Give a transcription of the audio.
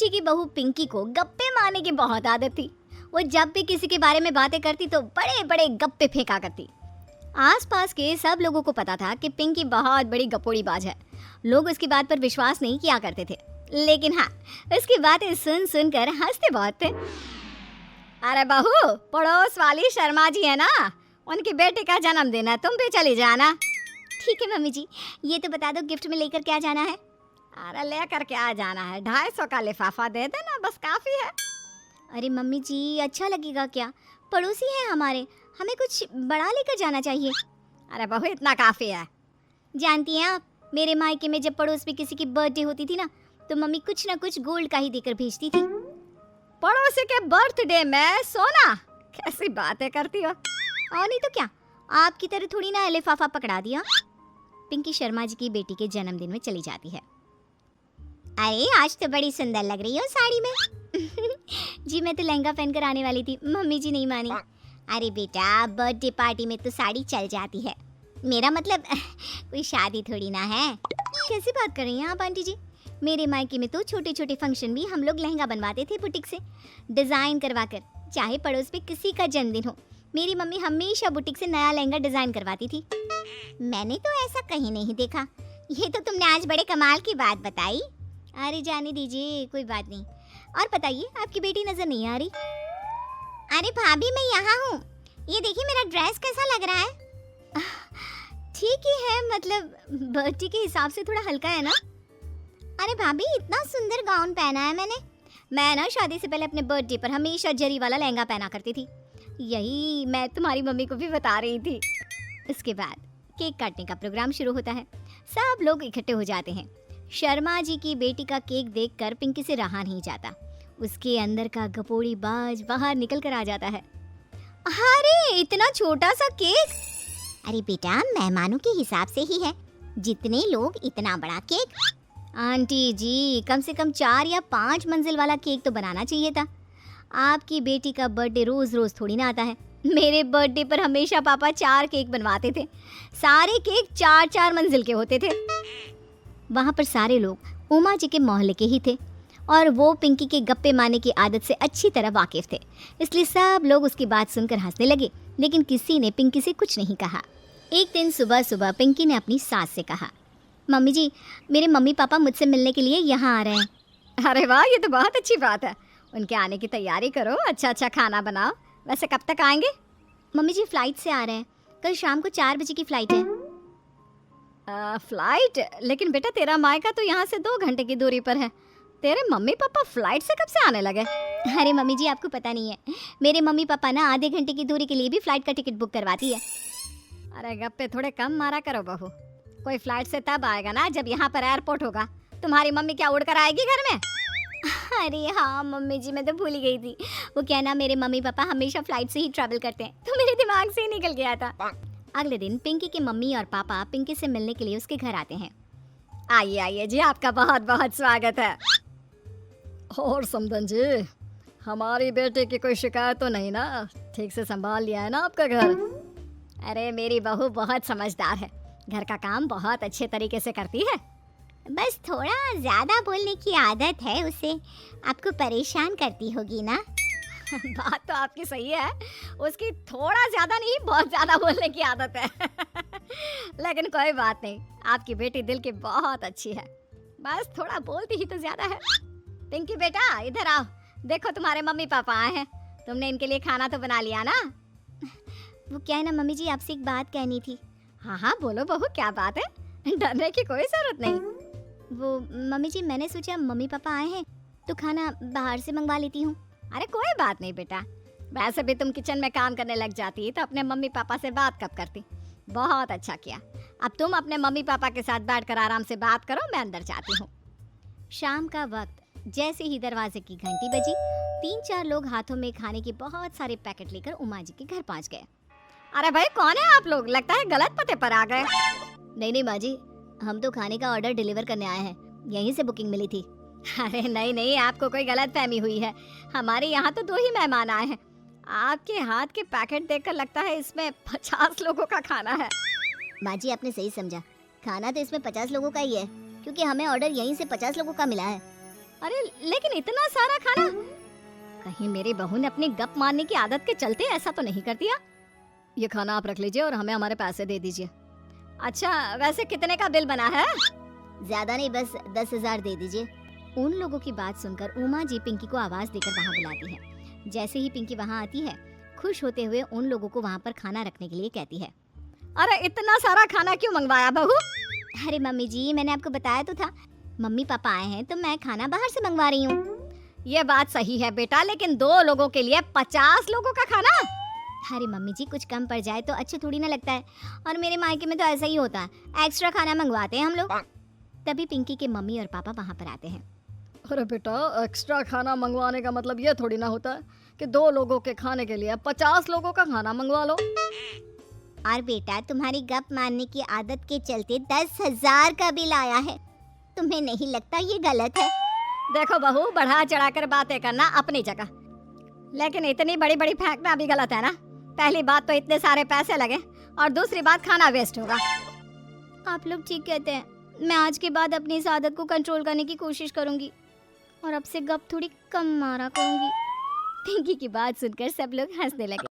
जी की बहू पिंकी को गप्पे मारने की बहुत आदत थी। वो जब भी किसी के बारे में बातें करती तो बड़े बड़े गप्पे फेंका करती। आसपास के सब लोगों को पता था कि पिंकी बहुत बड़ी गपोड़ीबाज है। लोग उसकी बात पर विश्वास नहीं किया करते थे, लेकिन हाँ, उसकी बातें सुन सुनकर हंसते बहुत थे। अरे बहू, पड़ोस वाली शर्मा जी है ना, उनकी बेटी का जन्मदिन है, तुम भी चली जाना। ठीक है मम्मी जी, ये तो बता दो गिफ्ट में लेकर क्या जाना है? अरे लेकर क्या जाना है, 250 का लिफाफा दे देना, बस काफी है। अरे मम्मी जी, अच्छा लगेगा क्या? पड़ोसी हैं हमारे, हमें कुछ बड़ा लेकर जाना चाहिए। अरे बहू, इतना काफी है। जानती हैं आप, मेरे मायके में जब पड़ोस में किसी की बर्थडे होती थी ना, तो मम्मी कुछ ना कुछ गोल्ड का ही देकर भेजती थी। पड़ोसी के बर्थडे में सोना? कैसी बातें करती हो। और नहीं तो क्या, आपकी तरह थोड़ी ना लिफाफा पकड़ा दिया। पिंकी शर्मा जी की बेटी के जन्मदिन में चली जाती है। अरे आज तो बड़ी सुंदर लग रही हो साड़ी में। जी मैं तो लहंगा पहनकर आने वाली थी, मम्मी जी नहीं मानी। अरे बेटा, बर्थडे पार्टी में तो साड़ी चल जाती है, मेरा मतलब कोई शादी थोड़ी ना है। कैसी बात कर रही हैं आप आंटी जी? मेरे मायके में तो छोटे छोटे फंक्शन भी हम लोग लहंगा बनवाते थे बुटीक से, डिजाइन करवाकर। चाहे पड़ोस में किसी का जन्मदिन हो, मेरी मम्मी हमेशा बुटीक से नया लहंगा डिजाइन करवाती थी। मैंने तो ऐसा कहीं नहीं देखा, ये तो तुमने आज बड़े कमाल की बात बताई। अरे जाने दीजिए, कोई बात नहीं। और बताइए, आपकी बेटी नजर नहीं आ रही? अरे भाभी, मैं यहाँ हूँ, ये देखिए मेरा ड्रेस कैसा लग रहा है? ठीक ही है, मतलब बर्थडे के हिसाब से थोड़ा हल्का है ना। अरे भाभी, इतना सुंदर गाउन पहना है मैंने। मैं ना शादी से पहले अपने बर्थडे पर हमेशा जरी वाला लहंगा पहना करती थी, यही मैं तुम्हारी मम्मी को भी बता रही थी। इसके बाद केक काटने का प्रोग्राम शुरू होता है। सब लोग इकट्ठे हो जाते हैं। शर्मा जी की बेटी का केक देखकर पिंकी से रहा नहीं जाता। उसके अंदर का गपोड़ी बाज बाहर निकल कर आ जाता है। अरे इतना छोटा सा केक? अरे बेटा, मेहमानों के हिसाब से ही है, जितने लोग इतना बड़ा केक। आंटी जी, कम से कम 4 या 5 मंजिल वाला केक तो बनाना चाहिए था। आपकी बेटी का बर्थडे रोज रोज थोड़ी ना आता है। मेरे बर्थडे पर हमेशा पापा 4 केक बनवाते थे, सारे केक 4-4 मंजिल के होते थे। वहाँ पर सारे लोग उमा जी के मोहल्ले के ही थे और वो पिंकी के गप्पे मारने की आदत से अच्छी तरह वाकिफ थे, इसलिए सब लोग उसकी बात सुनकर हंसने लगे, लेकिन किसी ने पिंकी से कुछ नहीं कहा। एक दिन सुबह सुबह पिंकी ने अपनी सास से कहा, मम्मी जी, मेरे मम्मी पापा मुझसे मिलने के लिए यहाँ आ रहे हैं। अरे वाह, ये तो बहुत अच्छी बात है, उनके आने की तैयारी करो, अच्छा अच्छा खाना बनाओ। वैसे कब तक आएंगे? मम्मी जी फ्लाइट से आ रहे हैं, कल शाम को 4 बजे की फ़्लाइट है। फ्लाइट? लेकिन बेटा तेरा मायका तो यहाँ से 2 घंटे की दूरी पर है, तेरे मम्मी पापा फ्लाइट से कब से आने लगे? अरे मम्मी जी, आपको पता नहीं है, मेरे मम्मी पापा ना आधे घंटे की दूरी के लिए भी फ्लाइट का टिकट बुक करवाती है। अरे गप्पे थोड़े कम मारा करो बहू, कोई फ्लाइट से तब आएगा ना जब यहाँ पर एयरपोर्ट होगा। तुम्हारी मम्मी क्या उड़कर आएगी घर में? अरे हाँ मम्मी जी, मैं तो भूल ही गई थी। वो क्या ना, मेरे मम्मी पापा हमेशा फ्लाइट से ही ट्रैवल करते हैं, तो मेरे दिमाग से ही निकल गया था। अगले दिन पिंकी के मम्मी और पापा पिंकी से मिलने के लिए उसके घर आते हैं। आइए आइए जी, आपका बहुत बहुत स्वागत है। और समदन जी, हमारी बेटे की कोई शिकायत तो नहीं ना? ठीक से संभाल लिया है ना आपका घर? अरे मेरी बहू बहुत समझदार है, घर का काम बहुत अच्छे तरीके से करती है, बस थोड़ा ज्यादा बोलने की आदत है उसे, आपको परेशान करती होगी ना। बात तो आपकी सही है, उसकी थोड़ा ज्यादा नहीं बहुत ज्यादा बोलने की आदत है। लेकिन कोई बात नहीं, आपकी बेटी दिल की बहुत अच्छी है, बस थोड़ा बोलती ही तो ज्यादा है। पिंकी बेटा इधर आओ, देखो तुम्हारे मम्मी पापा आए हैं, तुमने इनके लिए खाना तो बना लिया ना? वो क्या है ना मम्मी जी, आपसे एक बात कहनी थी। हाँ हाँ बोलो बहू, क्या बात है, डरने की कोई जरूरत नहीं। वो मम्मी जी, मैंने सोचा मम्मी पापा आए हैं तो खाना बाहर से मंगवा लेती हूँ। अरे कोई बात नहीं बेटा, वैसे भी तुम किचन में काम करने लग जाती तो अपने मम्मी पापा से बात कब करती। बहुत अच्छा किया, अब तुम अपने मम्मी पापा के साथ बैठकर आराम से बात करो, मैं अंदर जाती हूँ। शाम का वक्त जैसे ही दरवाजे की घंटी बजी, 3-4 लोग हाथों में खाने के बहुत सारे पैकेट लेकर उमा जी के घर पहुँच गए। अरे भाई कौन है आप लोग, लगता है गलत पते पर आ गए। नहीं नहीं माँ जी, हम तो खाने का ऑर्डर डिलीवर करने आए हैं, यहीं से बुकिंग मिली थी। अरे नहीं नहीं, आपको कोई गलत फहमी हुई है, हमारे यहाँ तो 2 ही मेहमान आए हैं। आपके हाथ के पैकेट देखकर लगता है इसमें 50 लोगों का खाना है। माँ जी आपने सही समझा, खाना तो इसमें 50 लोगों का ही है, क्योंकि हमें ऑर्डर यहीं से 50 लोगों का मिला है। अरे लेकिन इतना सारा खाना, कहीं मेरी बहू ने अपनी गप मारने की आदत के चलते ऐसा तो नहीं कर दिया? ये खाना आप रख लीजिए और हमें हमारे पैसे दे दीजिए। अच्छा वैसे कितने का बिल बना है? ज्यादा नहीं, बस 10,000 दे दीजिए। उन लोगों की बात सुनकर उमा जी पिंकी को आवाज देकर वहाँ बुलाती है। जैसे ही पिंकी वहाँ आती है, खुश होते हुए उन लोगों को वहाँ पर खाना रखने के लिए कहती है। अरे इतना सारा खाना क्यों मंगवाया बहू? अरे मम्मी जी, मैंने आपको बताया तो था, मम्मी पापा आए हैं तो मैं खाना बाहर से मंगवा रही हूँ। ये बात सही है बेटा, लेकिन 2 लोगों के लिए 50 लोगों का खाना? अरे मम्मी जी, कुछ कम पड़ जाए तो अच्छा थोड़ी ना लगता है, और मेरे मायके में तो ऐसा ही होता है, एक्स्ट्रा खाना मंगवाते हैं हम लोग। तभी पिंकी के मम्मी और पापा वहाँ पर आते हैं। अरे बेटा, एक्स्ट्रा खाना मंगवाने का मतलब ये थोड़ी ना होता है कि 2 लोगों के खाने के लिए 50 लोगों का खाना मंगवा लो। और बेटा, तुम्हारी गप मारने की आदत के चलते 10,000 का बिल आया है, तुम्हें नहीं लगता ये गलत है? देखो बहू, बढ़ा चढ़ाकर बातें करना अपनी जगह, लेकिन इतनी बड़ी बड़ी फेंकना भी गलत है ना। पहली बात तो इतने सारे पैसे लगे, और दूसरी बात खाना वेस्ट होगा। आप लोग ठीक कहते हैं, मैं आज के बाद अपनी इस आदत को कंट्रोल करने की कोशिश करूंगी और अब से गप थोड़ी कम मारा करूंगी। पिंकी की बात सुनकर सब लोग हंसने लगे।